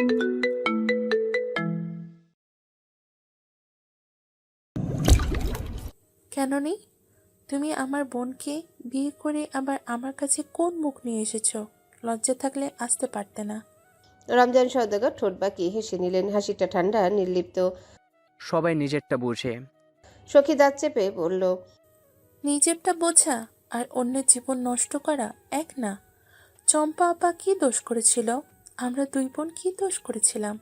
কেন নেই? তুমি আমার বোনকে বিয়ে করে আবার আমার কাছে কোন মুখ নিয়ে এসেছো? লজ্জা থাকলে আসতে পারতে না। রমজান সওদাগর ঠোঁট বাঁকিয়ে হেসে নিলেন, হাসিটা ঠান্ডা নির্লিপ্ত। সবাই নিজেরটা বুঝে। সখী দাঁত চেপে বলল, নিজেরটা বোঝা আর অন্যের জীবন নষ্ট করা এক না। চম্পা আপা কি দোষ করেছিল? আমরা দুই বোন কি দোষ করেছিলাম?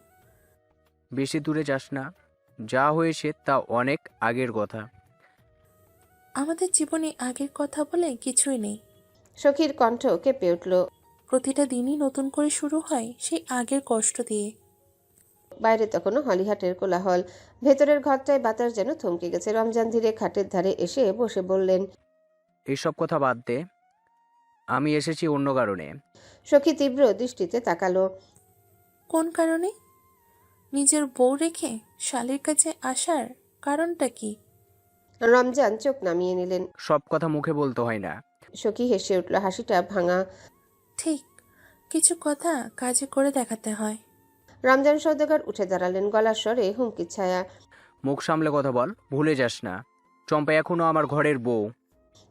বেশি দূরে যাস না, যা হয়েছে তা অনেক আগের কথা। আমাদের জীবনে আগের কথা বলে কিছুই নেই। সখীর কণ্ঠ কেঁপে উঠল। প্রতিটা দিনই নতুন করে শুরু হয় সেই আগের কষ্ট দিয়ে। বাইরে তখনও হলিহাটের কোলাহল। ভেতরের ঘরটায় বাতাস যেন থমকে গেছে। রমজান ধীরে খাটের ধারে এসে বসে বললেন, এইসব কথা বাদ দে, আমি এসেছি অন্য কারণে। সখী তীব্র দৃষ্টিতে তাকালো। কোন কারণে? নিজের বউ রেখে শালির কাছে আসার কারণটা কি? রমজান চোখ নামিয়ে নিলেন। সব কথা মুখে বলতে হয় না। সখী হেসে উঠল, হাসিটা ভাঙা। ঠিক, কিছু কথা কাজে করে দেখাতে হয়। রমজান সওদাগর উঠে দাঁড়ালেন, গলার স্বরে হুমকির ছায়া। মুখ সামলে কথা বল, ভুলে যাস না চম্পা এখনো আমার ঘরের বউ।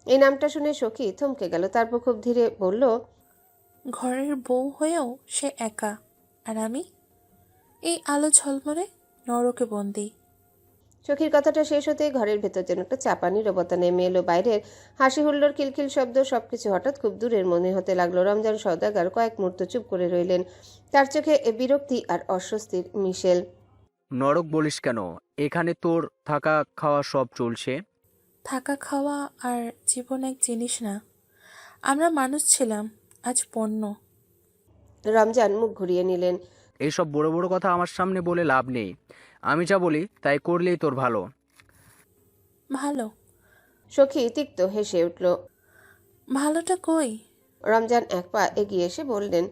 এই নামটা শুনে সখী থমকে গেল, তারপর খুব ধীরে বলল, ঘরের বউ হয়েও সে একা, আর আমি এই আলো ঝলমলে নরকে বন্দি। সখীর কথাটা শেষ হতে ঘরের ভেতর যেন একটা চাপা নীরবতা নেমে এলো। বাইরের হাসি হুল্লোড়, কিলকিল শব্দ সবকিছু হঠাৎ খুব দূরের মনে হতে লাগলো। রমজান সওদাগর কয়েক মুহূর্ত চুপ করে রইলেন, তার চোখে বিরক্তি আর অস্বস্তির মিশেল। নরক বলিস কেন? এখানে তোর থাকা খাওয়া সব চলছে। থাকা খাওয়া আর জীবন এক জিনিস না। আমরা মানুষ ছিলাম, আজ পণ্য। রমজান মুখ ঘুরিয়ে নিলেন। এইসব বড় বড় কথা আমার সামনে বলে লাভ নেই। আমি যা বলি তাই করলেই তোর ভালো। ভালো? সখী তিক্ত হেসে উঠল। ভালোটা কই? রমজান এক পা এগিয়ে এসে বললেন।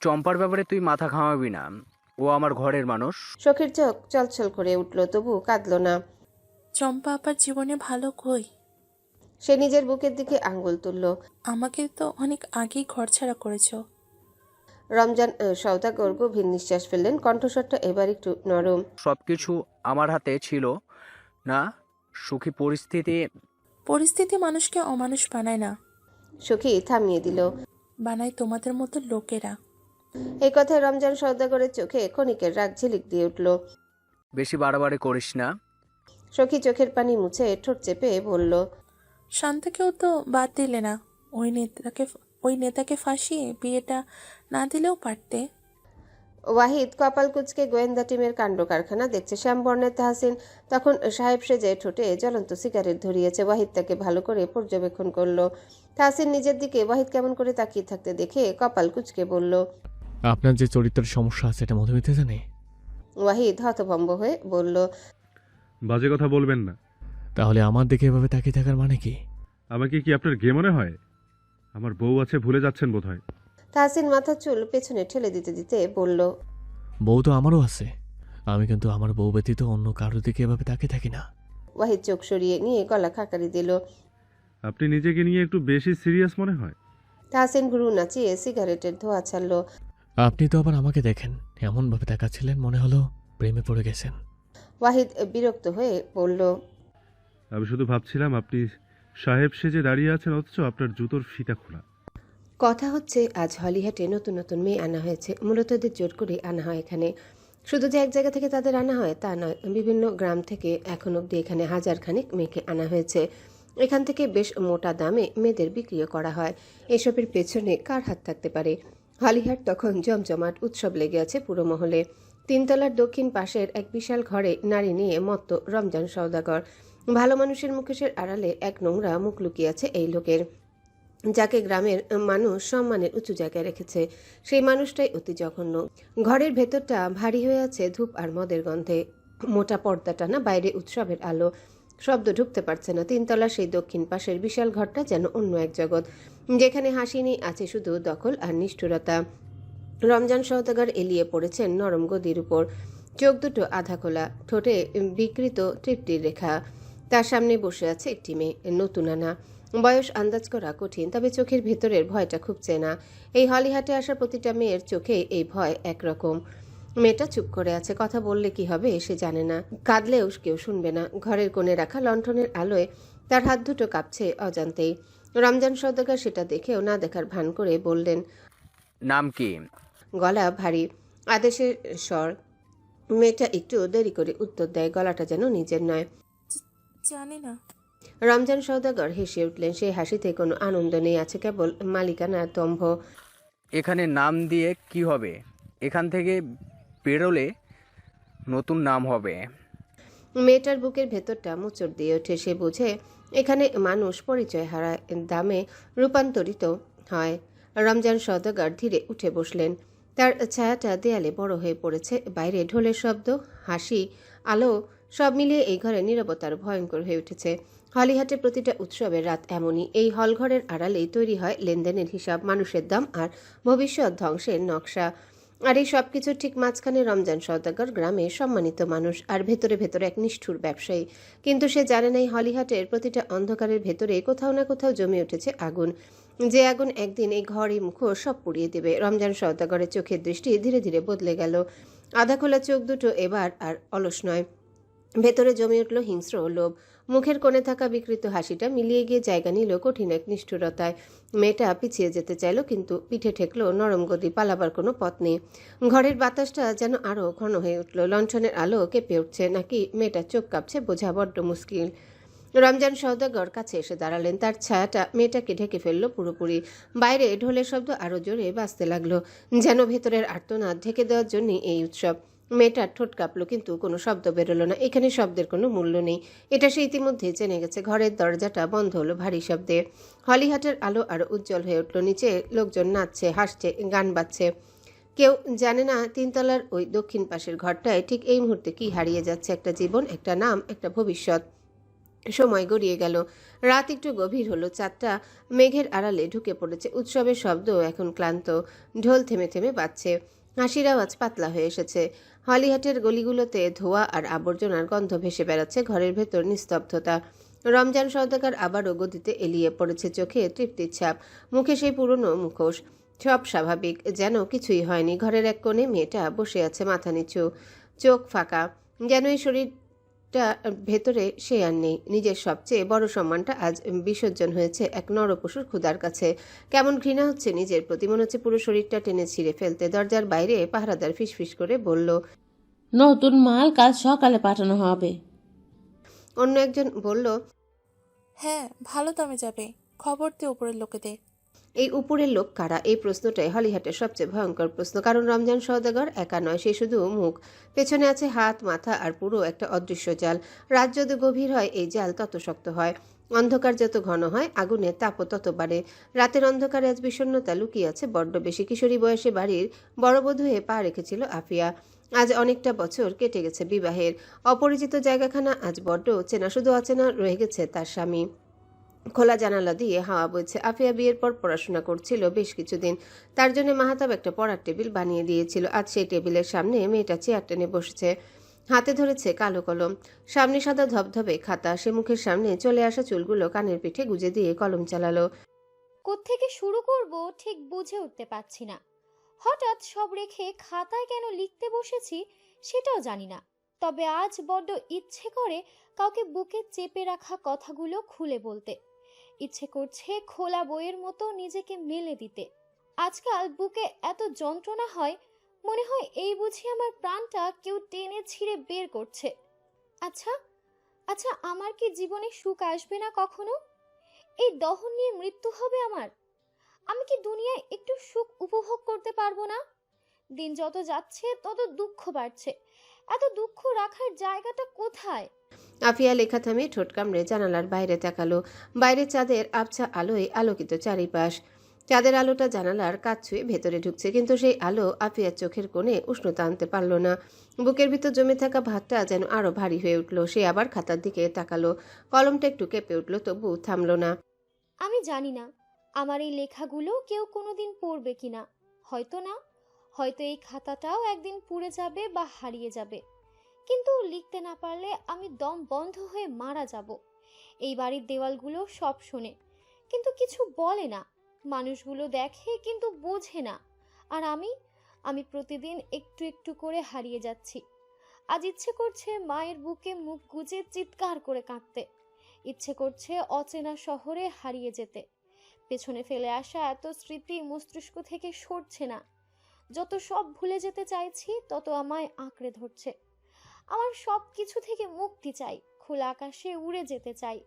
চম্পার ব্যাপারে তুই মাথা ঘামাবি না, ও আমার ঘরের মানুষ। সখীর চোখ চলছল করে উঠল, তবু কাঁদল না। চম্পা আপার জীবনে ভালো কই? সে নিজের বুকের দিকে আঙ্গুল তুলল। আমাকে তো অনেক আগেই ঘরছাড়া করেছো। রমজান সওদাগর গভীর নিঃশ্বাস ফেললেন, কণ্ঠস্বরটা এবার একটু নরম। সবকিছু আমার হাতে ছিল না। সুখী পরিস্থিতি মানুষকে অমানুষ বানায় না, সখী থামিয়ে দিল। বানায় তোমাদের মতো লোকেরা। এই কথায় রমজান সওদাগরের চোখে ক্ষণিকের রাগ ঝিলিক দিয়ে উঠল। বেশি বাড়াবাড়ি করিস না। সখী চোখের পানি মুছে ঠোঁট চেপে বলল, শান্তাকেও তো বাদ দিলে না। ওই নেতাকে ফাঁসিয়ে বিয়েটা না দিলেও পারতে। ওয়াহিদ কপাল কুঁচকে গোয়েন্দা টিমের কাণ্ড কারখানা দেখছে। শ্যামবর্ণের তাহসিন তখন সাহেব সেজে ঠোঁটে জ্বলন্ত সিগারেট ধরিয়েছে। ওয়াহিদ তাকে ভালো করে পর্যবেক্ষণ করলো। তাহসিন নিজের দিকে ওয়াহিদ কেমন করে তাকিয়ে থাকতে দেখে কপাল কুঁচকে বলল, আপনার যে চরিত্রের সমস্যা আছে এটা মধুমিতা জানে? ওয়াহিদ হতভম্ব হয়ে বলল, বাজে কথা বলবেন না। তাহলে আমার দিকে এভাবে তাকিয়ে থাকার মানে কি? আমাকে কি আপনার গে মনে হয়? আমার বউ আছে ভুলে যাচ্ছেন বোধহয়। তাহসিন মাথার চুল পেছনে ঠেলে দিতে দিতে বলল, বউ তো আমারও আছে, আমি কিন্তু আমার বউ ব্যতীত অন্য কারোর দিকে এভাবে তাকিয়ে থাকি না। ওয়াহিদ চোখ সরিয়ে নিয়ে গলা খাকারি দিল। আপনি নিজেকে নিয়ে একটু বেশি সিরিয়াস মনে হয়। তাহসিন ভ্রু নাচিয়ে সিগারেটের ধোঁয়া ছাড়ল। আপনি তো আবার আমাকে দেখেন এমনভাবে তাকাচ্ছিলেন, মনে হলো প্রেমে পড়ে গেছেন। ওয়াহিদ বিরক্ত হয়ে বলল, আমি শুধু ভাবছিলাম আপনি সাহেব সেজে দাঁড়িয়ে আছেন অথচ আপনার জুতোর ফিতা খোলা। কথা হচ্ছে আজ হলিহাটে নতুন নতুন মেয়ে আনা হয়েছে। মূলত এদের জোর করে আনা হয় এখানে। শুধু যে এক জায়গা থেকে তাদের আনা হয় তা নয়, বিভিন্ন গ্রাম থেকে এখন অবধি এখানে হাজার খানিক মেয়েকে আনা হয়েছে। এখান থেকে বেশ মোটা দামে মেয়েদের বিক্রিও করা হয়। এসবের পেছনে কার হাত থাকতে পারে? হলিহাট তখন জমজমাট, উৎসব লেগে আছে পুরো মহলে। তিনতলার দক্ষিণ পাশের এক বিশাল ঘরে নারী নিয়ে মত্ত রমজান সওদাগর। ভালো মানুষের মুখোশের আড়ালে এক নোংরা মুখ লুকিয়ে আছে এই লোকের, যাকে গ্রামের মানুষ সম্মানের উঁচু জায়গায় রেখেছে। সেই মানুষটাই অতি জঘন্য। ঘরের ভেতরটা ভারী হয়ে আছে ধূপ আর মদের গন্ধে। মোটা পর্দা টানা, বাইরে উৎসবের আলো, শব্দ ঢুকতে পারছে না। তিনতলার সেই দক্ষিণ পাশের বিশাল ঘরটা যেন অন্য এক জগৎ, যেখানে হাসি নেই, আছে শুধু দখল আর নিষ্ঠুরতা। রমজান সওদাগর এলিয়ে পড়েছেন নরম গদির উপর, চোখ দুটো আধা খোলা, ঠোঁটে বিকৃত তৃপ্তির রেখা। তার সামনে বসে আছে একটি মেয়ে, নতুন আনা। বয়স আন্দাজ করা কঠিন, তবে চোখের ভেতরের ভয়টা খুব চেনা। এই হলিহাটে আসা প্রতিটা মেয়ের চোখে এই ভয় একরকম। মেয়েটা চুপ করে আছে, কথা বললে কি হবে সে জানে না, কাঁদলেও কেউ শুনবে না। ঘরের কোণে রাখা লণ্ঠনের আলোয় তার হাত দুটো কাঁপছে অজান্তেই। রমজান সওদাগর সেটা দেখেও না দেখার ভান করে বললেন, নাম কি? গলা ভারী, আদেশের স্বর। মেয়েটা একটু দেরি করে উত্তর দেয়, গলাটা যেন নিজের নয়। জানি না। রমজান সওদাগর হেসে উঠলেন। সেই হাসিতে কোনো আনন্দ নেই, আছে কেবল মালিকানার দম্ভ। এখানে নাম দিয়ে কি হবে? এখান থেকে বেরোলে নতুন নাম হবে। মেয়েটার বুকের ভেতরটা মোচড় দিয়ে ওঠে। সে বুঝে এখানে মানুষ পরিচয় হারায়, দামে রূপান্তরিত হয়। রমজান সওদাগর ধীরে উঠে বসলেন। তার ছায়াটা দেয়ালে বড় হয়ে পড়েছে। বাইরে ঢোলের শব্দ, হাসি, আলো সব মিলিয়ে এই ঘরে নীরবতার ভয়ঙ্কর হয়ে উঠেছে। হলিহাটে প্রতিটা উৎসবের রাত এমনই। এই হলঘরের আড়ালেই তৈরি হয় লেনদেনের হিসাব, মানুষের দাম আর ভবিষ্যৎ ধ্বংসের নকশা। আর এই সব কিছুর ঠিক মাঝখানে রমজান সওদাগর, গ্রামে সম্মানিত মানুষ, আর ভেতরে ভেতরে এক নিষ্ঠুর ব্যবসায়ী। কিন্তু সে জানে না এই হলিহাটের প্রতিটা অন্ধকারের ভেতরে কোথাও না কোথাও জমে উঠেছে আগুন, যে আগুন একদিন এই ঘর, এই মুখোশ সব পুড়িয়ে দেবে। রমজান সওদাগরের চোখের দৃষ্টি ধীরে ধীরে বদলে গেল। আধা খোলা চোখ দুটো এবার আর অলস নয়, ভেতরে জমে উঠল হিংস্র লোভ। মুখের কোণে থাকা বিকৃত হাসিটা মিলিয়ে গিয়ে জায়গা নিল কঠিন এক নিষ্ঠুরতায়। মেয়েটা পিছিয়ে যেতে চাইল, কিন্তু পিঠে ঠেকলো নরম গদি, পালাবার কোনো পথ নেই। ঘরের বাতাসটা যেন আরও ঘন হয়ে উঠল। লণ্ঠনের আলো কেঁপে উঠছে, নাকি মেয়েটার চোখ কাঁপছে বোঝা বড্ড মুশকিল। রমজান সওদাগর কাছে এসে দাঁড়ালেন। তার ছায়াটা মেয়েটাকে ঢেকে ফেললো পুরোপুরি। বাইরে ঢোলের শব্দ আরও জোরে বাজতে লাগলো, যেন ভেতরের আর্তনাদ ঢেকে দেওয়ার জন্যই এই উৎসব। মেয়েটার ঠোঁট কাঁপলো, কিন্তু কোনো শব্দ বেরোলো না। এখানে শব্দের কোনো মূল্য নেই, এটা সে ইতিমধ্যেই জেনে গেছে। ঘরের দরজাটা বন্ধ হলো ভারী শব্দে। হলিহাটের আলো আরো উজ্জ্বল হয়ে উঠল। নিচে লোকজন নাচছে, হাসছে, গান বাজছে। কেউ জানে না তিনতলার ওই দক্ষিণ পাশের ঘরটায় ঠিক এই মুহূর্তে কি হারিয়ে যাচ্ছে, একটা জীবন, একটা নাম, একটা ভবিষ্যৎ। সময় গড়িয়ে গেল। রাত একটু গভীর হলো। চাঁদটা মেঘের আড়ালে ঢুকে পড়েছে। উৎসবের শব্দ এখন ক্লান্ত, ঢোল থেমে থেমে বাজছে। হাসির আওয়াজ পাতলা হয়ে এসেছে। হলিহাটের গলিগুলোতে ধোঁয়া আর আবর্জনার গন্ধ ভেসে বেড়াচ্ছে। ঘরের ভেতর নিস্তব্ধতা। রমজান সওদাগর আবারও গদিতে এলিয়ে পড়েছে, চোখে তৃপ্তির ছাপ, মুখে সেই পুরনো মুখোশ। সব স্বাভাবিক, যেন কিছুই হয়নি। ঘরের এক কোণে মেয়েটা বসে আছে, মাথা নিচু, চোখ ফাঁকা, যেন এই শরীরটা ভেতরে সে আর নেই। নিজের সবচেয়ে বড় সম্মানটা আজ বিসর্জন হয়েছে এক নরপশুর ক্ষুধার কাছে। কেমন ঘৃণা হচ্ছে নিজের প্রতি, মনে হচ্ছে পুরো শরীরটা টেনে ছিঁড়ে ফেলতে। দরজার বাইরে পাহারাদার ফিসফিস করে বলল, নতুন মাল কাল সকালে পাঠানো হবে। অন্য একজন বলল, হ্যাঁ, ভালো দামে যাবে, খবর দে উপরের লোকেদের। এই উপরের লোক কারা? এই প্রশ্নটাই হলিহাটের সবচেয়ে ভয়ঙ্কর প্রশ্ন। কারণ রমজান সওদাগর একা নয়, সে শুধু মুখ, পেছনে আছে হাত, মাথা আর পুরো একটা অদৃশ্য জাল। রাত যত গভীর হয় এই জাল তত শক্ত হয়, অন্ধকার যত ঘন হয় আগুনের তাপও তত বাড়ে। রাতের অন্ধকারে আজ বিষণ্ণতা লুকিয়ে আছে বড্ড বেশি। কিশোরী বয়সে বাড়ির বড় বধূ হয়ে পা রেখেছিল আফিয়া। আজ অনেকটা বছর কেটে গেছে বিবাহের। অপরিচিত জায়গাখানা আজ বড্ড চেনা, শুধু অচেনা রয়ে গেছে তার স্বামী। খোলা জানালা দিয়ে হাওয়া বইছে। আফিয়া বিয়ের পর পড়াশোনা করছিল বেশ কিছুদিন। তার জন্য মাহাতাব একটা পড়ার টেবিল বানিয়ে দিয়েছিল। আজ সেই টেবিলের সামনে মেয়েটা চেয়ার টেনে বসেছে, হাতে ধরেছে কালো কলম, সামনে সাদা ধবধবে খাতা। সে মুখের সামনে চলে আসা চুলগুলো কানের পিঠে গুজে দিয়ে কলম চালালো। কোত্থেকে শুরু করব ঠিক বুঝে উঠতে পারছি না। হঠাৎ সব রেখে খাতায় কেন লিখতে বসেছি সেটাও জানি না। তবে আজ বড্ড ইচ্ছে করে কাউকে বুকে চেপে রাখা কথাগুলো খুলে বলতে। ইচ্ছে করছে খোলা বইয়ের মতো নিজেকে মেলে দিতে। আজকাল বুকে এত যন্ত্রণা হয়, মনে হয় এই বুঝি আমার প্রাণটা কেউ টেনে ছিঁড়ে বের করছে। আচ্ছা আচ্ছা, আমার কি জীবনে সুখ আসবে না কখনো? এই দহন নিয়ে মৃত্যু হবে আমার? আমি কি দুনিয়ায় একটু সুখ উপভোগ করতে পারবো না? দিন যত যাচ্ছে তত দুঃখ বাড়ছে। এত দুঃখ রাখার জায়গাটা কোথায়? আফিয়া লেখা থামিয়ে ঠোঁট কামড়ে জানালার বাইরে তাকালো। বাইরে চাঁদের আবছা আলোয় আলোকিত চারিপাশ। চাঁদের আলোটা জানালার কাছ ছুঁয়ে ভেতরে ঢুকছে, কিন্তু সেই আলো আফিয়ার চোখের কোণে উষ্ণতা আনতে পারল না। বুকের ভিতর জমে থাকা ভাতটা যেন আরো ভারী হয়ে উঠল। সে আবার খাতার দিকে তাকালো। কলমটা একটু কেঁপে উঠল, তবু থামলো না। আমি জানি না আমার এই লেখাগুলো কেউ কোনোদিন পড়বে কিনা। হয়তো না, হয়তো এই খাতাটাও একদিন পুড়ে যাবে বা হারিয়ে যাবে। কিন্তু লিখতে না পারলে আমি দম বন্ধ হয়ে মারা যাব। এই বাড়ির দেওয়ালগুলো সব শোনে, কিন্তু কিছু বলে না। মানুষগুলো দেখে কিন্তু বোঝে না। আর আমি প্রতিদিন একটু একটু করে হারিয়ে যাচ্ছি। আজ ইচ্ছে করছে মায়ের বুকে মুখ গুজে চিৎকার করে কাঁদতে। ইচ্ছে করছে অচেনা শহরে হারিয়ে যেতে। পেছনে ফেলে আসা এত স্মৃতি মস্তিষ্ক থেকে সরছে না। যত সব ভুলে যেতে চাইছি তত আমায় আঁকড়ে ধরছে। আমার সব কিছু থেকে মুক্তি চাই, খোলা আকাশে উড়ে যেতে চাই।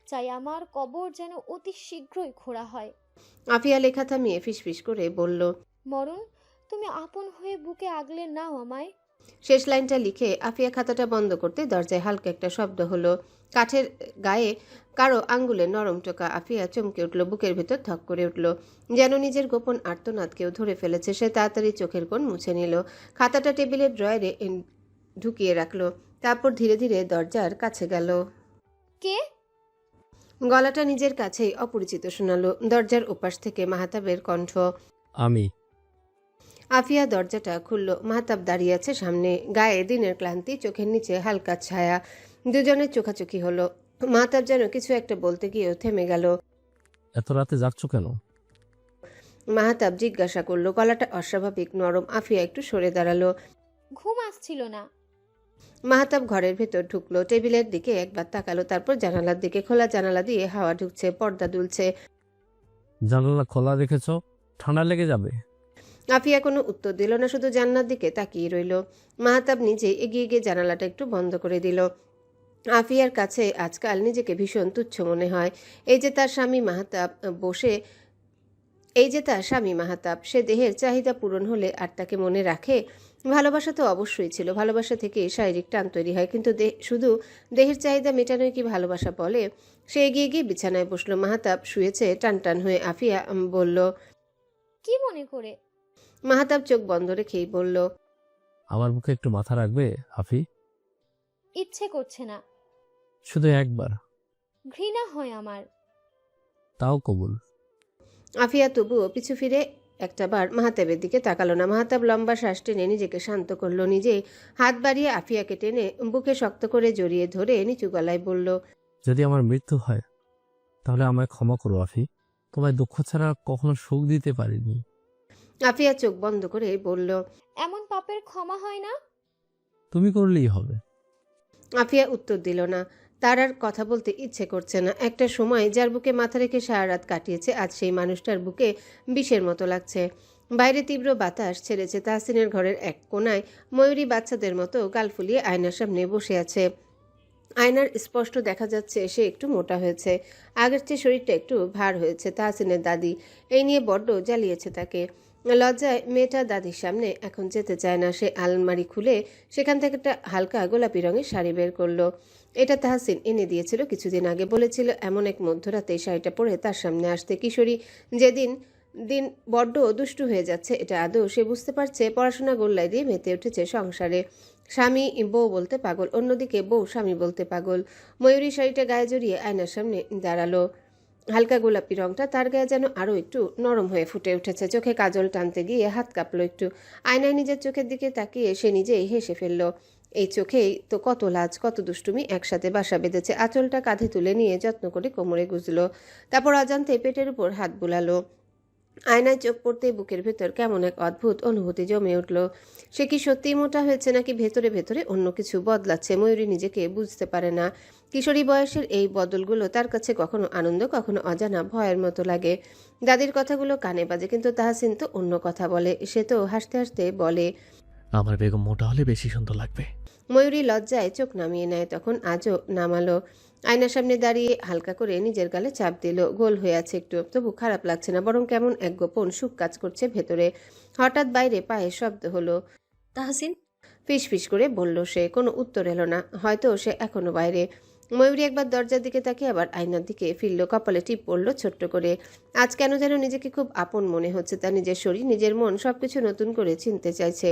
চাই আমার কবর যেন অতি শীঘ্রই খোঁড়া হয়। আফিয়া লেখা থামিয়ে ফিসফিস করে বলল, মরণ, তুমি আপন হয়ে বুকে আগলে নাও আমায়। শেষ লাইনটা লিখে আফিয়া খাতাটা বন্ধ করতে দরজায় হালকা একটা শব্দ হলো। কাঠের গায়ে কারো আঙ্গুলে নরম টোকা। আফিয়া চমকে উঠল, বুকের ভেতর ধক করে উঠল, যেন নিজের গোপন আর্তনাদ কেউ ধরে ফেলেছে। সে তাড়াতাড়ি চোখের কোণ মুছে নিল, খাতাটা টেবিলের ড্রয়ারে ঢুকিয়ে রাখলো। তারপর ধীরে ধীরে দরজার কাছে গেল। কে? গলাটা নিজের কাছেই অপরিচিত শোনালো। দরজার ওপাশ থেকে মাহাতাবের কণ্ঠ। আমি। আফিয়া দরজাটা খুলল। মাহতাব দাঁড়িয়ে আছে সামনে, গায়ে দিনের ক্লান্তি, চোখের নিচে হালকা ছায়া। দুজনের চোখাচোখি হলো। মাহতাব যেন কিছু একটা বলতে গিয়েও থেমে গেল। এত রাতে যাচ্ছ কেন? মাহতাব জিজ্ঞাসা করলো, গলাটা অস্বাভাবিক নরম। আফিয়া একটু সরে দাঁড়ালো। ঘুম আসছিল না। মাহতাব ঘরের ভেতর ঢুকলো, টেবিলের দিকে একবার তাকালো, তারপর জানালার দিকে। খোলা জানালা দিয়ে হাওয়া ঢুকছে, পর্দা দুলছে। জানালা খোলা রেখেছ, ঠান্ডা লেগে যাবে। আফিয়া কোনো উত্তর দিল না, শুধু জান্নার দিকে তাকিয়ে রইল। মাহতাব নিজে এগিয়ে গিয়ে জানালাটা একটু বন্ধ করে দিল। আফিয়ার কাছে আজকাল নিজেকে ভীষণ তুচ্ছ মনে হয়। এই যে তার স্বামী মাহতাব, সে দেহের চাহিদা পূরণ হলে আর তাকে মনে রাখে? ভালোবাসা তো অবশ্যই ছিল, ভালোবাসা থেকে শারীরিক টান তৈরি হয়, কিন্তু শুধু দেহের চাহিদা মেটানোই কি ভালোবাসা বলে? সে এগিয়ে গিয়ে বিছানায় বসলো। মাহতাব শুয়েছে টান টান হয়ে। আফিয়া বলল, কি মনে করে? মাহতাব চোখ বন্ধ রেখেই বলল, আমার বুকে একটু মাথা রাখবে আফি? ইচ্ছে করছে না। শুধু একবার। ঘৃণা হয় আমার। তাও কবুল। আফিয়া তবুও পিছু ফিরে একটাবার মাহতাবের দিকে তাকালো না। মাহতাব লম্বা শ্বাস টেনে নিজেকে শান্ত করলো। নিজে হাত বাড়িয়ে আফিয়াকে টেনে বুকে শক্ত করে জড়িয়ে ধরে নিচু গলায় বলল, যদি আমার মৃত্যু হয় তাহলে আমায় ক্ষমা করো আফি। তোমায় দুঃখ ছাড়া কখনো সুখ দিতে পারিনি। আফিয়া চোখ বন্ধ করে বলল, এমন পাপের ক্ষমা হয় না। তুমি করলেই হবে। আফিয়া উত্তর দিল না। তার আর কথা বলতে ইচ্ছে করছে না। একটা সময় যার বুকে মাথা রেখে সারা রাত কাটিয়েছে, আজ সেই মানুষটার বুকে বিষের মতো লাগছে। বাইরে তীব্র বাতাস ছেড়েছে। তাহসিনের ঘরের এক কোনায় ময়ূরী বাচ্চাদের মতো গাল ফুলিয়ে আয়নার সামনে বসে আছে। আয়নার স্পষ্ট দেখা যাচ্ছে সে একটু মোটা হয়েছে, আগের চেয়ে শরীরটা একটু ভার হয়েছে। তাহসিনের দাদি এই নিয়ে বড্ড জ্বালিয়েছে তাকে। লজ্জায় মেয়েটা দাদির সামনে এখন যেতে চায় না। সে আলমারি খুলে সেখান থেকে একটা হালকা গোলাপি রঙের শাড়ি বের করলো। এটা তাহসিন এনে দিয়েছিল কিছুদিন আগে। বলেছিল এমন এক মধ্যরাতে শাড়িটা পরে তার সামনে আসতে। কিশোরী যেদিন দিন বড্ড দুষ্টু হয়ে যাচ্ছে, এটা আদৌ সে বুঝতে পারছে? পড়াশোনা গোল্লায় দিয়ে মেতে উঠেছে সংসারে। স্বামী বউ বলতে পাগল, অন্যদিকে বউ স্বামী বলতে পাগল। ময়ূরী শাড়িটা গায়ে জড়িয়ে আয়নার সামনে দাঁড়ালো। হালকা গোলাপি রংটা তার গায়ে যেন আরও একটু নরম হয়ে ফুটে উঠেছে। চোখে কাজল টানতে গিয়ে হাত কাঁপলো একটু। আয়নায় নিজের চোখের দিকে তাকিয়ে সে নিজেই হেসে ফেলল। এই চোখেই তো কত লাজ, কত দুষ্টুমি একসাথে বাসা বেঁধেছে। আঁচলটা কাঁধে তুলে নিয়ে যত্ন করে কোমরে গুজলো, তারপর অজান্তে পেটের উপর হাত বুলালো। আয়নায় চোখ পড়তে বুকের ভেতর কেমন এক অদ্ভুত অনুভূতি জমে উঠল। সে কি সত্যিই মোটা হয়েছে, নাকি ভেতরে ভেতরে অন্য কিছু বদলাচ্ছে? ময়ূরী নিজেকে বুঝতে পারে না। কিশোরী বয়সের এই বদলগুলো তার কাছে কখনো আনন্দ, কখনো অজানা ভয়ের মতো লাগে। দাদির কথাগুলো কানে বাজে, কিন্তু তাহসিন তো অন্য কথা বলে। সে তো হাসতে হাসতে বলে, আমার বেগম মোটা হলে বেশি সুন্দর লাগবে। ময়ূরী লজ্জায় চোখ নামিয়ে নেয়। তখন আজও নামালো। আয়নার সামনে দাঁড়িয়ে হালকা করে নিজের গালে চাপ দিল। গোল হয়ে আছে একটু, তবু খারাপ লাগছে না, বরং কেমন এক গোপন সুখ কাজ করছে ভেতরে। হঠাৎ বাইরে পায়ের শব্দ হলো। তাহসিন, ফিসফিস করে বলল সে। কোনো উত্তর এলো না, হয়তো সে এখনো বাইরে। ময়ূরী একবার দরজার দিকে তাকিয়ে আবার আয়নার দিকে ফিরল। কপালে টিপ পড়ল ছোট্ট করে। আজ কেন যেন নিজেকে খুব আপন মনে হচ্ছে। তার নিজের শরীর, নিজের মন সবকিছু নতুন করে চিনতে চাইছে।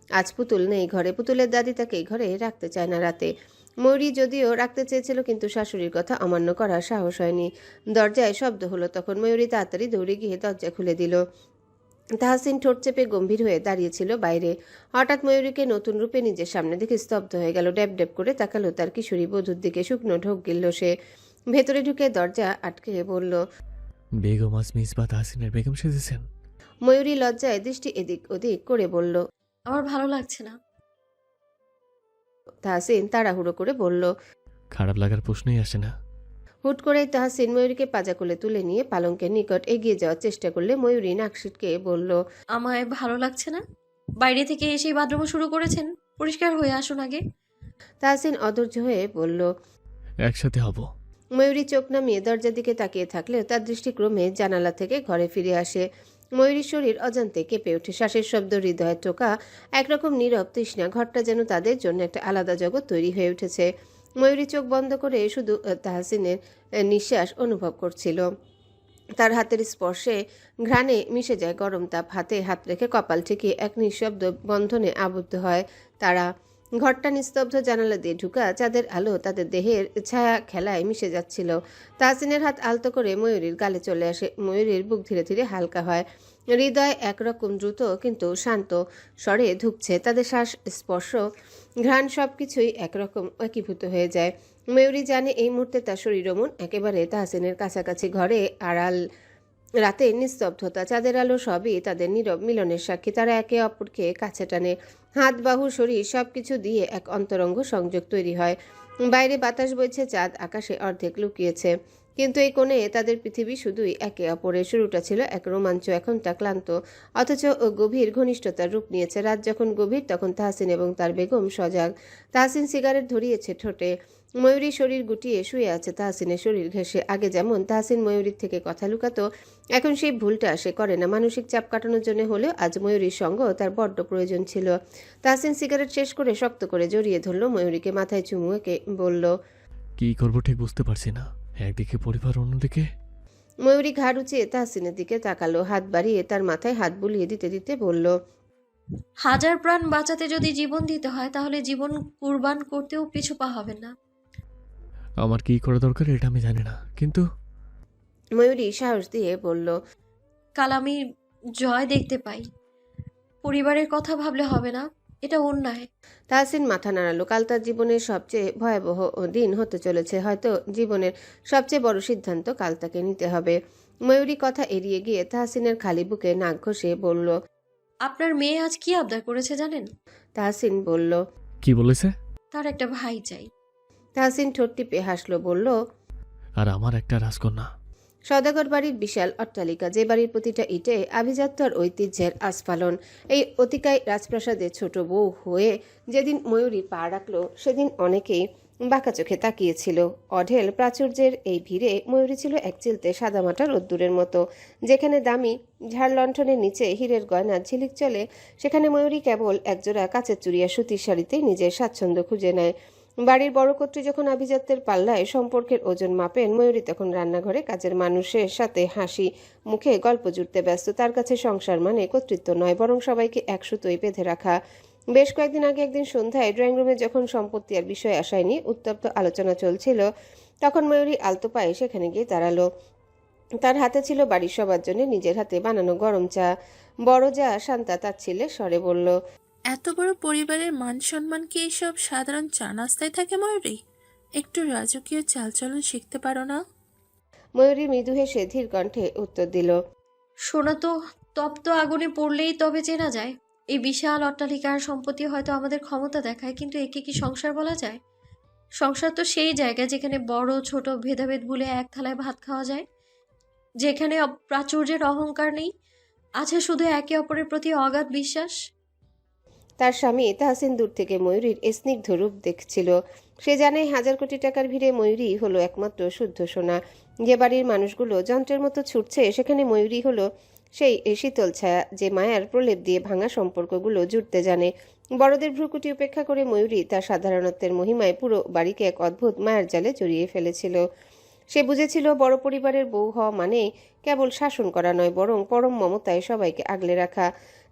আজ পুতুল নেই ঘরে। পুতুলের দাদি তাকে এই ঘরে রাখতে চায় না রাতে। ময়ূরী যদিও রাখতে চেয়েছিল, কিন্তু শাশুড়ির কথা অমান্য করার সাহস হয়নি। দরজায় শব্দ হলো। তখন ময়ূরী তাড়াতাড়ি দৌড়ে গিয়ে দরজা খুলে দিল। তাহসিন ঠোঁট চেপে গম্ভীর হয়ে দাঁড়িয়েছিল বাইরে। হঠাৎ ময়ূরীকে নতুন রূপে নিজের সামনে দেখে স্তব্ধ হয়ে গেল। ড্যাব ড্যাব করে তাকালো তার কিশোরী বধূর দিকে। শুকনো ঢোক গিলল সে। ভেতরে ঢুকে দরজা আটকে বলল, বেগম আজ মিসবাহ তাহসিনের বেগম সেজেছেন। ময়ূরী লজ্জায় দৃষ্টি এদিক ওদিক করে বলল। আমার ভালো লাগছে না। তাহসিন তাড়াহুড়ো করে বলল। খারাপ লাগার প্রশ্নই আসে না। হুট করেই তাহসিন ময়ূরীকে পাজা কোলে তুলে নিয়ে পালঙ্কের নিকট এগিয়ে যাওয়ার চেষ্টা করলে ময়ূরী নাক সিটকে বলল। আমায় ভালো লাগছে না। বাইরে থেকে এসেই বাথরুমও শুরু করেছেন, পরিষ্কার হয়ে আসুন আগে। তাহসিন অধৈর্য হয়ে বলল। একসাথে হব। ময়ূরী চোখ নামিয়ে দরজার দিকে তাকিয়ে থাকলেও তার দৃষ্টি ক্রমে জানালা থেকে ঘরে ফিরে আসে। ময়ূরীর শরীর অজান্তে কেঁপে ওঠে, শ্বাসের শব্দ হৃদয়ে টোকা একরকম নীরব তৃষ্ণা। ঘরটা যেন তাদের জন্য একটা আলাদা জগৎ তৈরি হয়ে উঠেছে। ময়ূরী চোখ বন্ধ করে শুধু তাহসিনের নিঃশ্বাস অনুভব করছিল। তার হাতের স্পর্শে ঘ্রাণে মিশে যায় গরম তাপ। হাতে হাত রেখে কপাল ঠেকিয়ে এক নিঃশব্দ বন্ধনে আবদ্ধ হয় তারা। ঘরটা নিস্তব্ধ, জানালা দিয়ে ঢুকা চাঁদের আলো তাদের দেহের ছায়া খেলায় মিশে যাচ্ছিল। তাহসিনের হাত আলতো করে ময়ূরীর গালে চলে আসে। ময়ূরীর বুক ধীরে ধীরে হালকা হয়, হৃদয় একরকম দ্রুত কিন্তু শান্ত স্বরে ধুকছে। তাদের শ্বাস, স্পর্শ, ঘ্রাণ সবকিছুই একরকম একীভূত হয়ে যায়। ময়ূরী জানে এই মুহূর্তে তার শরীর ও মন একেবারে তাহসিনের কাছাকাছি। ঘরে আড়াল, রাতের নিস্তব্ধতা, চাঁদের আলো সবই তাদের নীরব মিলনের সাক্ষী। তারা একে অপরকে কাছে টানে, হাত, বাহু, শরীর সবকিছু দিয়ে এক অন্তরঙ্গ সংযোগ তৈরি হয়। বাইরে বাতাস বইছে, চাঁদ আকাশে অর্ধেক লুকিয়েছে, কিন্তু এই কোণে তাদের পৃথিবী শুধুই একে অপরের। শুরুটা ছিল এক রোমাঞ্চ, এখন তা ক্লান্ত অথচ গভীর ঘনিষ্ঠতার রূপ নিয়েছে। রাত যখন গভীর তখন তাহসিন এবং তার বেগম সজাগ। তাহসিন সিগারেট ধরিয়েছে ঠোঁটে, ময়ূরী শরীর গুটিয়ে শুয়ে আছে তাহসিনের শরীর ঘেঁষে। আগে যেমন তাহসিন ময়ূরীর থেকে কথা লুকাতো, এখন সেই ভুলটা সে করে না। মানসিক চাপ কাটানোর জন্য হলেও আজ ময়ূরীর সঙ্গ তার বড্ড প্রয়োজন ছিল। তাহসিন সিগারেট শেষ করে শক্ত করে জড়িয়ে ধরল ময়ূরীকে, মাথায় চুমু এঁকে বলল। কি করবো ঠিক বুঝতে পারছি না, একদিকে পরিবার অন্যদিকে। ময়ূরী ঘাড় উঁচিয়ে তাহসিনের দিকে তাকালো, হাত বাড়িয়ে তার মাথায় হাত বুলিয়ে দিতে দিতে বলল। হাজার প্রাণ বাঁচাতে যদি জীবন দিতে হয় তাহলে জীবন কুরবান করতেও পিছু পা হবে না। আমার কি করা দরকার এটা আমি জানি না, কিন্তু ময়ূরী সাহস দিয়ে বলল। কাল আমি জয় দেখতে পাই। পরিবারের কথা ভাবলে হবে না, এটা অন্যায়। তাহসিন মাথা নাড়ালো। কাল তার জীবনের সবচেয়ে ভয়াবহ দিন হতে চলেছে, হয়তো জীবনের সবচেয়ে বড় সিদ্ধান্ত কাল তাকে নিতে হবে। ময়ূরী কথা এড়িয়ে গিয়ে তাহসিনের খালি বুকে নাক ঘষে বলল। আপনার মেয়ে আজ কি আবদার করেছে জানেন? তাহসিন বলল। কি বলেছে? তার একটা ভাই চাই। তাহসিন ঠোঁট টিপে হাসলো, বলল। আর আমার একটা রাজকন্যা। সওদাগর বাড়ির বিশাল অট্টালিকা, যে বাড়ির প্রতিটা ইটে আভিজাত্য আর ঐতিহ্যের আস্ফালন। এই অতিকায় রাজপ্রাসাদে ছোট বউ হয়ে যেদিন ময়ূরী পা রাখল সেদিন অনেকেই বাঁকা চোখে তাকিয়েছিল। অঢেল প্রাচুর্যের এই ভিড়ে ময়ূরী ছিল এক চিলতে সাদামাটা রোদ্দুরের মতো। যেখানে দামি ঝাড় লণ্ঠনের নিচে হীরের গয়নার ঝিলিক চলে, সেখানে ময়ূরী কেবল একজোড়া কাচের চুড়িয়া সুতির শাড়িতে নিজের স্বাচ্ছন্দ্য খুঁজে নেয়। বাড়ির বড় কর্ত্রী যখন আভিজাত্যের পাল্লায় সম্পর্কের ওজন মাপেন, ময়ূরী তখন রান্নাঘরে কাজের মানুষের সাথে হাসি মুখে গল্প জুড়তে ব্যস্ত। তার কাছে সংসার মানে কর্তৃত্ব নয়, বরং সবাইকে এক সুতোয় বেঁধে রাখা। বেশ কয়েকদিন আগে একদিন সন্ধ্যায় ড্রয়িং রুমে যখন সম্পত্তি আর বিষয় আশায় নিয়ে উত্তপ্ত আলোচনা চলছিল, তখন ময়ূরী আলতো পায়ে সেখানে গিয়ে দাঁড়ালো। তার হাতে ছিল বাড়ির সবার জন্য নিজের হাতে বানানো গরম চা। বড় যা শান্তা তাচ্ছিল্যের স্বরে বলল। এত বড় পরিবারের মান সম্মান কি এইসব সাধারণ চা নাস্তায় থাকে ময়ূরী? একটু রাজকীয় চালচলন শিখতে পারো না? ময়ূরী মৃদু হেসে ধীর কণ্ঠে উত্তর দিল। সোনা তো তপ্ত আগুনে পড়লেই তবে চেনা যায়। এই বিশাল অট্টালিকার সম্পত্তি হয়তো আমাদের ক্ষমতা দেখায়, কিন্তু একে কি সংসার বলা যায়? সংসার তো সেই জায়গা যেখানে বড় ছোট ভেদাভেদ ভুলে এক থালায় ভাত খাওয়া যায়, যেখানে প্রাচুর্যের অহংকার নেই, আছে শুধু একে অপরের প্রতি অগাধ বিশ্বাস। তার স্বামী তাহসিন দূর থেকে ময়ূরীর স্নিগ্ধ রূপ দেখছিল। সে জানে হাজার কোটি টাকার ভিড়ে ময়ূরী হলো একমাত্র শুদ্ধ সোনা। যে বাড়ির মানুষগুলো যন্ত্রের মতো ছুটছে, সেখানে ময়ূরী হলো সেই শীতল ছায়া, যে মায়ার প্রলেপ দিয়ে ভাঙা সম্পর্কগুলো জুড়তে জানে। বড়দের ভ্রুকুটি উপেক্ষা করে ময়ূরী তার সাধারণত্বের মহিমায় পুরো বাড়িকে এক অদ্ভুত মায়ার জালে জড়িয়ে ফেলেছিল। সে বুঝেছিল বড় পরিবারের বউ হওয়া মানে কেবল শাসন করা নয়, বরং পরম মমতায় সবাইকে আগলে রাখা।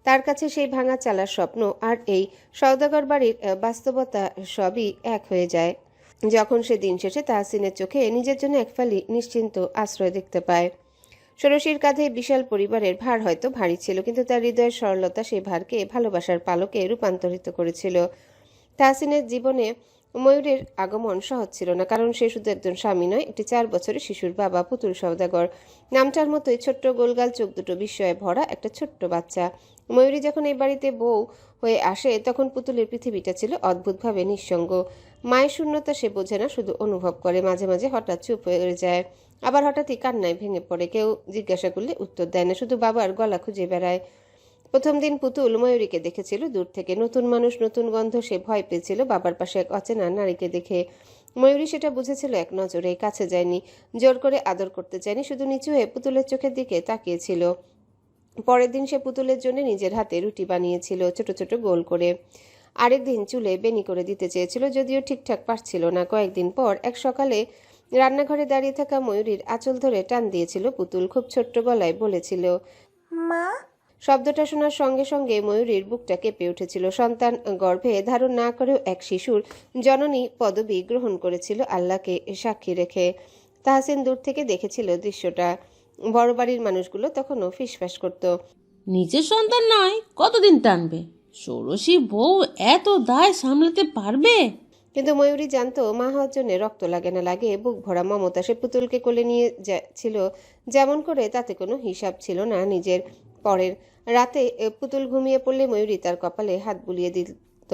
তার কাছে সেই ভাঙা চালার স্বপ্ন আর এই সওদাগর বাড়ির বাস্তবতা সবই এক হয়ে যায় যখন সে দিন শেষে তাহসিনের চোখে নিজের জন্য এক ফালি নিশ্চিন্ত আশ্রয় দেখতে পায়। ষোড়শীর কাঁধে বিশাল পরিবারের ভার হয়তো ভারী ছিল, কিন্তু তার হৃদয়ের সরলতা সেই ভারকে ভালোবাসার পালকে রূপান্তরিত করেছিল। তাহসিনের জীবনে ময়ূরের আগমন সহজ ছিল না, কারণ সে শুধু একজন স্বামী নয়, একটি 4 বছরের শিশুর বাবা, পুতুল সওদাগর। নামটার মতোই ছোট্ট গোলগাল চোখ দুটো বিস্ময়ে ভরা একটা ছোট্ট বাচ্চা। ময়ূরী যখন এই বাড়িতে বউ হয়ে আসে তখন পুতুলের পৃথিবীটা ছিল অদ্ভুতভাবে নিঃসঙ্গ। মায়ের শূন্যতা সে বোঝে না, শুধু অনুভব করে। মাঝে মাঝে হঠাৎ চুপ হয়ে যায়, আবার হঠাৎই কান্নায় ভেঙে পড়ে। কেউ জিজ্ঞাসা করলে উত্তর দেয় না, শুধু বাবার গলা খুঁজে বেড়ায়। প্রথম দিন পুতুল ময়ূরীকে দেখেছিল দূর থেকে। নতুন মানুষ, নতুন গন্ধ, সে ভয় পেয়েছিল বাবার পাশে এক অচেনা নারীকে দেখে। ময়ূরী সেটা বুঝেছিল এক নজরে, কাছে যায়নি, জোর করে আদর করতে চায়নি, শুধু নিচু হয়ে পুতুলের চোখের দিকে তাকিয়েছিল। পরের দিন সে পুতুলের জন্য নিজের হাতে রুটি বানিয়েছিল, ছোট ছোট গোল করে। আরেক দিন চুলে বেনি করে দিতে চেয়েছিল, যদিও ঠিকঠাক পারছিল না। কয়েকদিন পর এক সকালে রান্নাঘরে দাঁড়িয়ে থাকা ময়ূরীর আঁচল ধরে টান দিয়েছিল পুতুল। খুব ছোট্ট গলায় বলেছিল, মা। শব্দটা শোনার সঙ্গে সঙ্গে ময়ূরীর বুকটা কেঁপে উঠেছিল। সন্তান গর্ভে ধারণ না করেও এক শিশুর জননী পদবি গ্রহণ করেছিল আল্লাহকে সাক্ষী রেখে। তাহসিন দূর থেকে দেখেছিল দৃশ্যটা। বড় বাড়ির মানুষগুলো তখনও ফিসফাস করত। নিজের সন্তান নয়, কতদিন টানবে? ষোড়শী বউ এত দায় সামলাতে পারবে? কিন্তু ময়ূরী জানতো মা হওয়ার জন্য রক্ত লাগে না, লাগে বুক ভরা মমতা। সে পুতুলকে কোলে নিয়ে ছিল যেমন করে, তাতে কোনো হিসাব ছিল না নিজের। পরের রাতে পুতুল ঘুমিয়ে পড়লে ময়ূরী তার কপালে হাত বুলিয়ে দিত।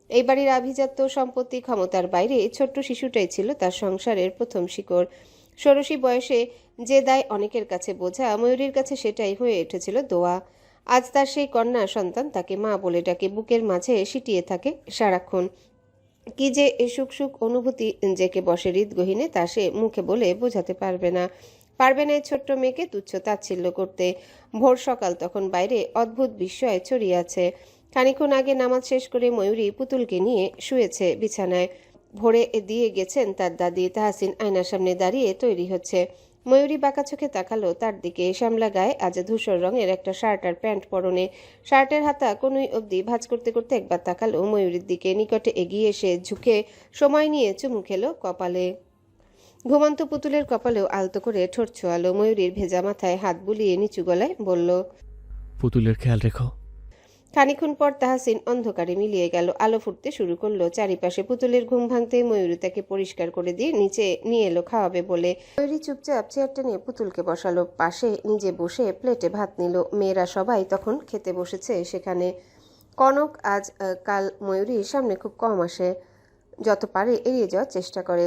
এই বাড়ির আভিজাত্য, সম্পত্তি, ক্ষমতার বাইরে ছোট্ট শিশুটাই ছিল তার সংসারের প্রথম শিকড়। ষোড়শী বয়সে যে দায় অনেকের কাছে বোঝা, ময়ূরীর কাছে সেটাই হয়ে উঠেছিল দোয়া। আজ তার সেই কন্যা সন্তান তাকে মা বলে ডাকে, বুকের মাঝে সিটিয়ে থাকে সারাক্ষণ। কি যে সুখ সুখ অনুভূতি জেকে বসে হৃদগহীনে, তা সে মুখে বলে বোঝাতে পারবে না এই ছোট্ট মেয়েকে তুচ্ছ তাচ্ছিল্য করতে। ভোর সকাল, তখন বাইরে অদ্ভুত বিস্ময় ছড়িয়ে আছে। খানিকক্ষণ আগে নামাজ শেষ করে ময়ূরী পুতুলকে নিয়ে শুয়েছে বিছানায়। ভোরে দিয়ে গেছেন তার দাদি। তাহসিন আয়নার সামনে দাঁড়িয়ে তৈরি হচ্ছে। ময়ূরী বাঁকা চোখে তাকালো তার দিকে। শ্যামলা গায়ে, আজ ধূসর রঙের একটা শার্ট আর প্যান্ট পরনে। শার্টের হাতা কোনুই অবধি ভাঁজ করতে করতে একবার তাকালো ময়ূরীর দিকে। নিকটে এগিয়ে এসে ঝুঁকে সময় নিয়ে চুমু খেলো কপালে। ঘুমন্ত পুতুলের কপালেও আলতো করে ঠোঁট ছোঁয়ালো। ময়ূরীর ভেজা মাথায় হাত বুলিয়ে নিচু গলায় বলল, পুতুলের খেয়াল রেখো। খানিকক্ষণ পর তাহসিন অন্ধকারে মিলিয়ে গেল। আলো ফুটতে শুরু করলো চারিপাশে। পুতুলের ঘুম ভাঙতে ময়ূরী তাকে পরিষ্কার করে দিয়ে নিচে নিয়ে এলো খাওয়াবে বলে। ময়ূরী চুপচাপ চেয়ারটা নিয়ে পুতুলকে বসালো পাশে, নিজে বসে প্লেটে ভাত নিল। মেয়েরা সবাই তখন খেতে বসেছে সেখানে। কনক আজ কাল ময়ূরীর সামনে খুব কম আসে, যত পারে এড়িয়ে যাওয়ার চেষ্টা করে।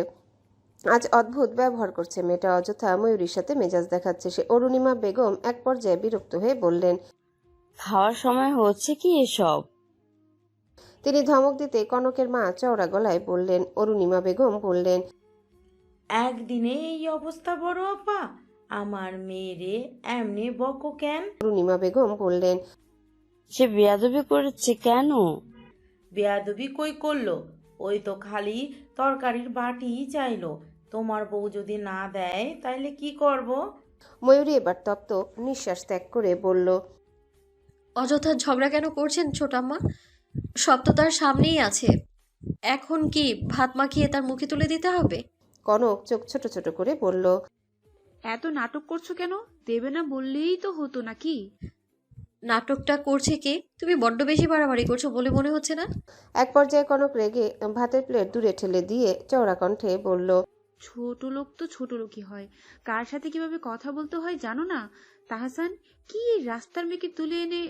আজ অদ্ভুত ব্যবহার করছে মেয়েটা, অযথা ময়ূরীর সাথে মেজাজ দেখাচ্ছে সে। অরুণিমা বেগম এক পর্যায়ে বিরক্ত হয়ে বললেন, খাওয়ার সময় হচ্ছে কি এসব? তিনি ধমক দিতে কনকের মা চওড়া গলায় বললেন। অরুণিমা বেগম বললেন, একদিনে এই অবস্থা বড় আপা, আমার মেয়েরে এমনি বকো কেন? অরুণিমা বেগম বললেন, সে বেয়াদবি করেছে কেন? বেয়াদবি কই করলো? ওই তো খালি তরকারির বাটিই চাইলো। তোমার বউ যদি না দেয় তাইলে কি করব? ময়ূরী এবার তপ্ত নিঃশ্বাস ত্যাগ করে বলল, অযথা ঝগড়া কেন করছেন ছোটাম্মা? সব তো তার সামনেই আছে। এখন কি ভাত মাখিয়ে তার মুখে তুলে দিতে হবে? কনক চোখ ছোট ছোট করে বলল, এত নাটক করছো কেন? দেবে না বললেই তো হতো নাকি? নাটকটা করছে কে? তুমি বড্ড বেশি বাড়াবাড়ি করছো বলে মনে হচ্ছে না? এক পর্যায়ে কনক রেগে ভাতের প্লেট দূরে ঠেলে দিয়ে চওড়া কণ্ঠে বলল, ছোট লোক তো ছোট লোকই হয়, কার সাথে কিভাবে কথা বলতে হয় জানো না? তাহসান, কি রাস্তার মেয়েকে তুলে এনে।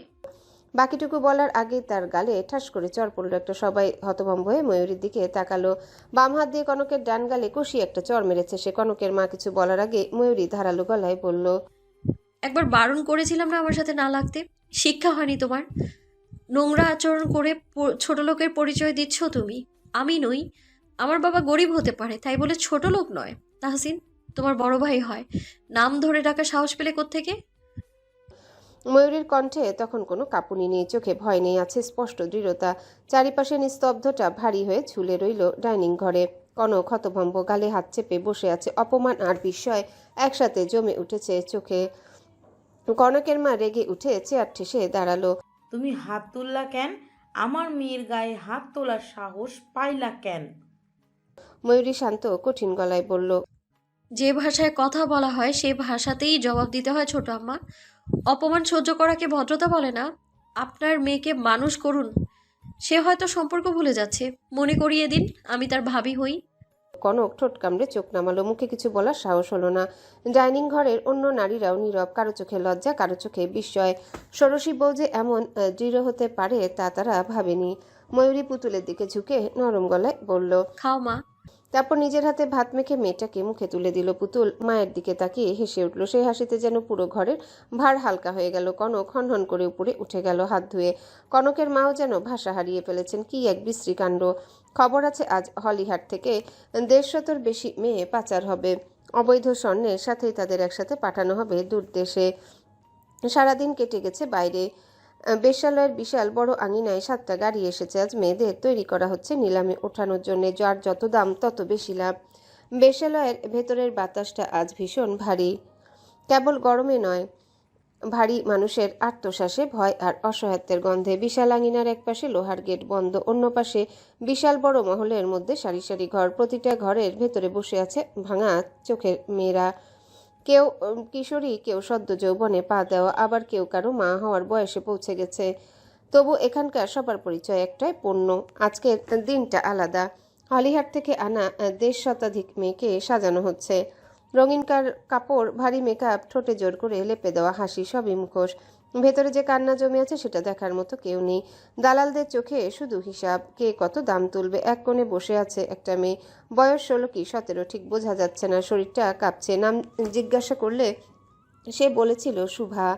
বাকিটুকু বলার আগেই তার গালে ঠাস করে চড় পড়ল একটা। সবাই হতভম্ব হয়ে ময়ূরীর দিকে তাকালো। বাম হাত দিয়ে কনকের ডান গালে কষিয়ে একটা চড় মেরেছে সে। কনকের মা কিছু বলার আগে ময়ূরী ধারালো গলায় বলল, একবার বারণ করেছিলাম না আমার সাথে না লাগতে? শিক্ষা হয়নি তোমার? নোংরা আচরণ করে ছোট লোকের পরিচয় দিচ্ছ তুমি। আমি নই, আমার বাবা গরিব হতে পারে, তাই বলে ছোট লোক নয়। তাহসিন তোমার বড় ভাই হয়, নাম ধরে ডাকা সাহস পেলে কোত্থেকে? ময়ূরীর কণ্ঠে তখন কোনো কাঁপুনি নেই, চোখে ভয় নেই, আছে স্পষ্ট দৃঢ়তা। চারিপাশে নিস্তব্ধটা ভারী হয়ে ঝুলে রইল ডাইনিং ঘরে। কনক হতভম্ব, গালে হাত চেপে বসে আছে। অপমান আর বিস্ময় একসাথে জমে উঠেছে চোখে। কনকের মা রেগে উঠে চেয়ার ঠেসে দাঁড়ালো। তুমি হাত তুললা কেন? আমার মেয়ের গায়ে হাত তোলার সাহস পাইলা কেন? ময়ূরী শান্ত কঠিন গলায় বলল, যে ভাষায় কথা বলা হয় সে ভাষাতেই জবাব দিতে হয় ছোট আম্মা। অপমান সহ্য করাকে ভদ্রতা বলে না। আপনার মেয়েকে মানুষ করুন, সে হয়তো সম্পর্ক ভুলে যাচ্ছে। মনে করিয়ে দিন আমি তার ভাবি হই। কনক ঠোঁট কামড়ে চোখ নামালো, মুখে কিছু বলার সাহস হলো না। ডাইনিং ঘরের অন্য নারীরাও নীরব, কারো চোখে লজ্জা, কারো চোখে বিস্ময়। ষোড়শী বউ যে এমন দৃঢ় হতে পারে তা তারা ভাবেনি। ময়ূরী পুতুলের দিকে ঝুঁকে নরম গলায় বলল, খাও মা। তারপর নিজের হাতে ভাত মেখে মেয়েটাকে মুখে তুলে দিল। পুতুল মায়ের দিকে তাকিয়ে হেসে উঠল। সেই হাসিতে যেন পুরো ঘরের ভার হালকা হয়ে গেল। কনক হনহন করে উপরে উঠে গেল হাত ধুয়ে। কনকের মাও যেন ভাষা হারিয়ে ফেলেছেন। কি এক বিশ্রী কাণ্ড! খবর আছে আজ হলিহাট থেকে 150 বেশি মেয়ে পাচার হবে। অবৈধ স্বর্ণের সাথেই তাদের একসাথে পাঠানো হবে দূর দেশে। সারাদিন কেটে গেছে বাইরে। বেশ্যালয়ের বিশাল বড় আঙিনায় 7টা গাড়ি এসেছে। আজ মেয়েদের তৈরি করা হচ্ছে নিলামে ওঠানোর জন্য। যার যত দাম তত বেশি লাভ। বেশ্যালয়ের ভেতরের বাতাসটা আজ ভীষণ ভারী। কেবল গরমে নয়, ভারী মানুষের আত্মশ্বাসে, ভয় আর অসহায়ত্বের গন্ধে। বিশাল আঙিনার একপাশে লোহার গেট বন্ধ, অন্য পাশে বিশাল বড় মহলের মধ্যে সারি সারি ঘর। প্রতিটা ঘরের ভেতরে বসে আছে ভাঙা চোখের মেয়েরা। কেউ কিশোরী, কেউ সদ্য যৌবনে পা দেওয়া, আবার কেউ কারো মা হওয়ার বয়সে পৌঁছে গেছে। তবু এখানকার সবার পরিচয় একটাই, পণ্য। আজকের দিনটা আলাদা। হলিহাট থেকে আনা 1.5 শতাধিক মেয়েকে সাজানো হচ্ছে। রঙিন কাপড়, ভারী মেকআপ, ঠোঁটে জোর করে লেপে দেওয়া হাসি, সবই মুখোশ। ভেতরে যে কান্না জমে আছে সেটা দেখার মতো কেউ নেই। দালালদের চোখে শুধু হিসাব, কে কত দাম তুলবে। এক কোণে বসে আছে একটা মেয়ে, বয়স 16 কি 17 ঠিক বোঝা যাচ্ছে না। শরীরটা কাঁপছে। নাম জিজ্ঞাসা করলে সে বলেছিল শুভা।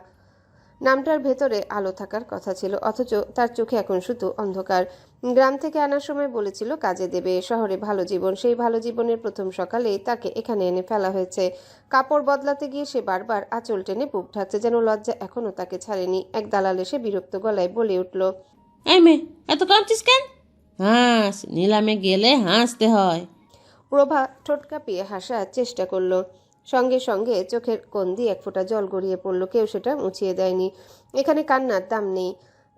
নামটার ভেতরে আলো থাকার কথা ছিল, অথচ তার চোখে এখন শুধু অন্ধকার। গ্রাম থেকে আনার সময় বলেছিল কাজে দেবে, শহরে ভালো জীবন। সেই ভালো জীবনের প্রথম সকালেই তাকে এখানে এনে ফেলা হয়েছে। কাপড় বদলাতে গিয়ে সে বারবার আঁচল টেনে বুক ঢাকছে, যেন লজ্জা এখনো তাকে ছাড়েনি। এক দালাল এসে বিরক্ত গলায় বলে উঠল, এই মেয়ে, এত কাঁপছিস কেন? হাস, নিলামে গেলে হাসতে হয়। প্রভা ঠোঁট কাঁপিয়ে হাসার চেষ্টা করলো। সঙ্গে সঙ্গে চোখের কোণ দিয়ে এক ফোঁটা জল গড়িয়ে পড়ল। কেউ সেটা মুছিয়ে দেয়নি। এখানে কান্নার দাম নেই।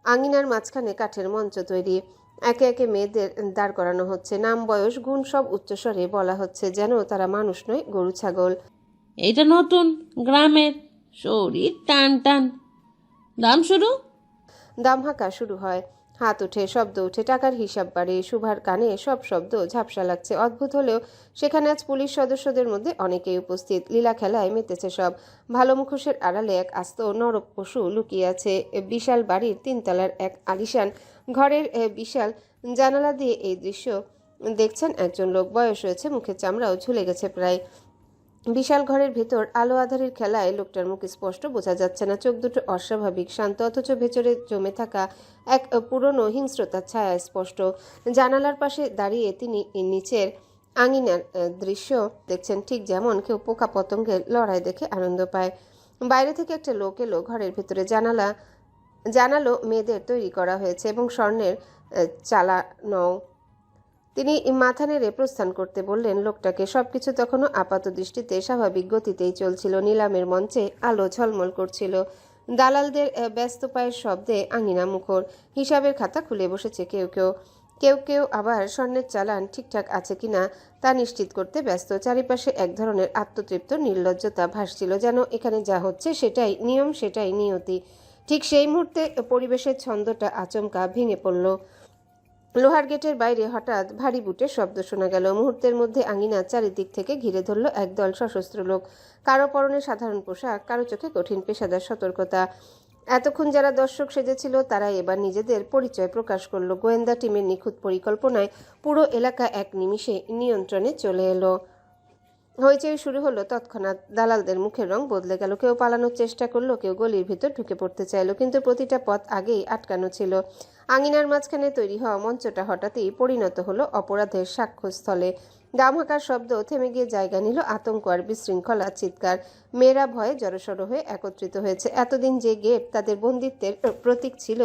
আঙিনার মাঝখানে কাঠের মঞ্চ তৈরি। একে একে মেয়েদের দাঁড় করানো হচ্ছে। নাম, বয়স, গুণ সব উচ্চস্বরে বলা হচ্ছে, যেন তারা মানুষ নয়, গরু ছাগল। এইটা নতুন গ্রামের, শরীর টান টান। দাম শুরু? দাম হাঁকা শুরু হয়। হাত ওঠে, শব্দ ওঠে, টাকার হিসাব বাড়ে। শুভার কানে সব শব্দ ঝাপসা লাগছে। অদ্ভুত হলেও সেখানে আজ পুলিশ সদস্যদের মধ্যে অনেকেই উপস্থিত। লীলা খেলায় মেতেছে সব। ভালো মুখোশের আড়ালে এক আস্ত নরক পশু লুকিয়ে আছে। বিশাল বাড়ির 3 তলার এক আলিশান ঘরের বিশাল জানালা দিয়ে এই দৃশ্য দেখছেন একজন লোক। বয়স হয়েছে, মুখের চামড়াও ঝুলে গেছে প্রায়। বিশাল ঘরের ভেতর আলো আধারের খেলায় লোকটার মুখ স্পষ্ট বোঝা যাচ্ছে না। চোখ দুটো অস্বাভাবিক শান্ত, অথচ ভেতরে জমে থাকা এক পুরনো হিংস্রতার ছায়া স্পষ্ট। জানালার পাশে দাঁড়িয়ে তিনি নিচের আঙিনার দৃশ্য দেখছেন, ঠিক যেমন কেউ পোকা পতঙ্গের লড়াই দেখে আনন্দ পায়। বাইরে থেকে একটা লোক এলো ঘরের ভেতরে। জানালো মেয়েদের তৈরি করা হয়েছে এবং স্বর্ণের চালানো। তিনি মাথা নেড়ে প্রস্থান করতে বললেন লোকটাকে। সবকিছু তখনও আপাত দৃষ্টিতে স্বাভাবিক গতিতেই চলছিল। নিলামের মঞ্চে আলো ঝলমল করছিল। দালালদের ব্যস্ত পায়ের শব্দে আঙিনা মুখর। হিসাবের খাতা খুলে বসেছে কেউ কেউ আবার স্বর্ণের চালান ঠিকঠাক আছে কিনা তা নিশ্চিত করতে ব্যস্ত। চারিপাশে এক ধরনের আত্মতৃপ্ত নির্লজ্জতা ভাসছিল, যেন এখানে যা হচ্ছে সেটাই নিয়ম, সেটাই নিয়তি। ঠিক সেই মুহূর্তে পরিবেশের ছন্দটা আচমকা ভেঙে পড়ল। লোহার গেটের বাইরে হঠাৎ ভারী বুটের শব্দ শোনা গেল। মুহূর্তের মধ্যে আঙিনার চারিদিক থেকে ঘিরে ধরল একদল সশস্ত্র লোক। কারো পরনে সাধারণ পোশাক, কারো চোখে কঠিন পেশাদার সতর্কতা। এতক্ষণ যারা দর্শক সেজেছিল তারাই এবার নিজেদের পরিচয় প্রকাশ করলো। গোয়েন্দা টিমের নিখুঁত পরিকল্পনায় পুরো এলাকা এক নিমিষে নিয়ন্ত্রণে চলে এলো। হইচই শুরু হলো তৎক্ষণাৎ। দালালদের মুখের রং বদলে গেল। কেউ পালানোর চেষ্টা করলো, কেউ গলির ভিতর ঢুকে পড়তে চাইলো, কিন্তু প্রতিটা পথ আগেই আটকানো ছিল। আঙিনার মাঝখানে তৈরি হওয়া মঞ্চটা হঠাৎই পরিণত হলো অপরাধের সাক্ষ্যস্থলে। দামহাকার শব্দ থেমে গিয়ে জায়গা নিল আতঙ্ক আর বিশৃঙ্খলার চিৎকার। মেয়েরা ভয়ে জড়সড় হয়ে একত্রিত হয়েছে। এতদিন যে গেট তাদের বন্দিত্বের প্রতীক ছিল,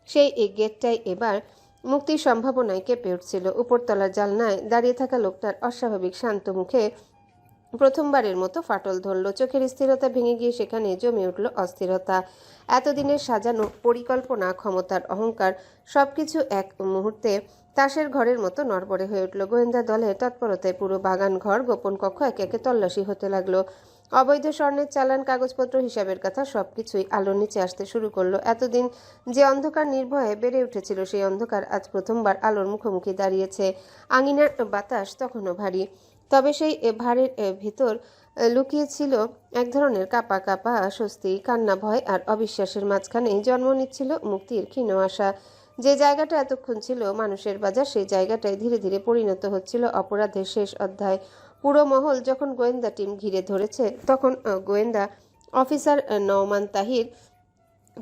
সেই গেটটাই এবার মুক্তির সম্ভাবনায় কেঁপে উঠছিল। উপরতলার জানলায় দাঁড়িয়ে থাকা লোকটার অস্বাভাবিক শান্ত মুখে প্রথমবারের মতো ফাটল ধরল। চোখের স্থিরতা ভেঙে গিয়ে সেখানে জমে উঠল অস্থিরতা। এতদিনের সাজানো পরিকল্পনা, ক্ষমতার অহংকার, সবকিছু এক মুহূর্তে তাসের ঘরের মতো নড়বড়ে হয়ে উঠল। গোয়েন্দা দলের তৎপরতায় পুরো বাগান ঘর, গোপন কক্ষ একে একে তল্লাশি হতে লাগলো। অবৈধ স্বর্ণের চালান, কাগজপত্র, হিসাবের কথা সবকিছুই আলোর নিচে আসতে শুরু করলো। এতদিন যে অন্ধকার নির্ভয়ে বেড়ে উঠেছিল, সেই অন্ধকার আজ প্রথমবার আলোর মুখোমুখি দাঁড়িয়েছে। আঙিনার বাতাস তখনও ভারী, তবে সেই ভারের ভিতর লুকিয়ে ছিল এক ধরনের কাঁপা কাঁপা স্বস্তি। কান্না, ভয় আর অবিশ্বাসের মাঝখানে জন্ম নিচ্ছিল মুক্তির ক্ষীণ আশা। যে জায়গাটা এতক্ষণ ছিল মানুষের বাজার, সেই জায়গাটায় ধীরে ধীরে পরিণত হচ্ছিল অপরাধের শেষ অধ্যায়। পুরো মহল যখন গোয়েন্দা টিম ঘিরে ধরেছে, তখন গোয়েন্দা অফিসার নওমান তাহির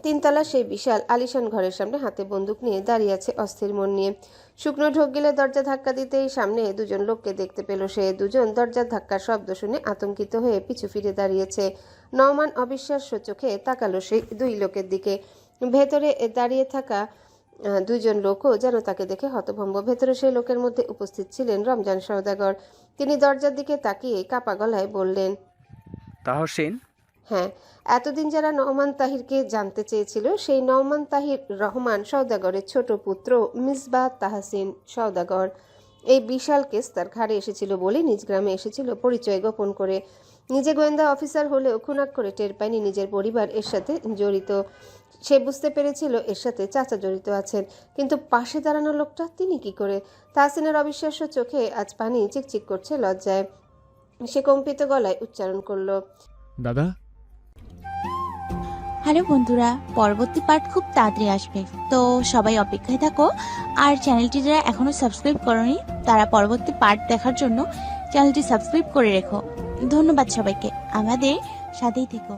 তিনতলা সেই বিশাল আলিশান ঘরের সামনে হাতে বন্দুক নিয়ে দাঁড়িয়ে আছে অস্থির মন নিয়ে। শুকনো ঢোক গেলে দরজা ধাক্কা দিতেই সামনে দুজন লোককে দেখতে পেল সে। দুজন দরজার ধাক্কার শব্দ শুনে আতঙ্কিত হয়ে পিছু ফিরে দাঁড়িয়েছে। নওমান অবিশ্বাস্য চোখে তাকালো সেই দুই লোকের দিকে। ভেতরে দাঁড়িয়ে থাকা দুজন লোকও যেন তাকে দেখে হতভম্ব। ভেতরে সেই লোকের মধ্যে উপস্থিত ছিলেন রমজান সওদাগর। তিনি দরজার দিকে তাকিয়ে কাপা গলায় বললেন, তাহসিন? হ্যাঁ, এতদিন যারা নওমান তাহিরকে জানতে চেয়েছিল, সেই নওমান তাহির রহমান সওদাগরের ছোট পুত্র মিসবাহ তাহসিন সওদাগর। এই বিশাল কেস তার ঘাড়ে এসেছিল বলে নিজ গ্রামে এসেছিল পরিচয় গোপন করে। নিজে গোয়েন্দা অফিসার হলেও খুনাক করে টের পায়নি নিজের পরিবার এর সাথে জড়িত। সে বুঝতে পেরেছিল এর সাথে চাচা জড়িত আছেন, কিন্তু পাশে দাঁড়ানো লোকটা তিনি কি করে? তাহসিনের অবিশ্বাস্য চোখে আজ পানি চিকচিক করছে লজ্জায়। সে কম্পিত গলায় উচ্চারণ করলো, দাদা। হ্যালো বন্ধুরা, পরবর্তী পার্ট খুব তাড়াতাড়ি আসবে, তো সবাই অপেক্ষায় থাকো। আর চ্যানেলটি যারা এখনো সাবস্ক্রাইব করনি, তারা পরবর্তী পার্ট দেখার জন্য চ্যানেলটি সাবস্ক্রাইব করে রেখো। ধন্যবাদ সবাইকে, আমাদের সাথেই থেকো।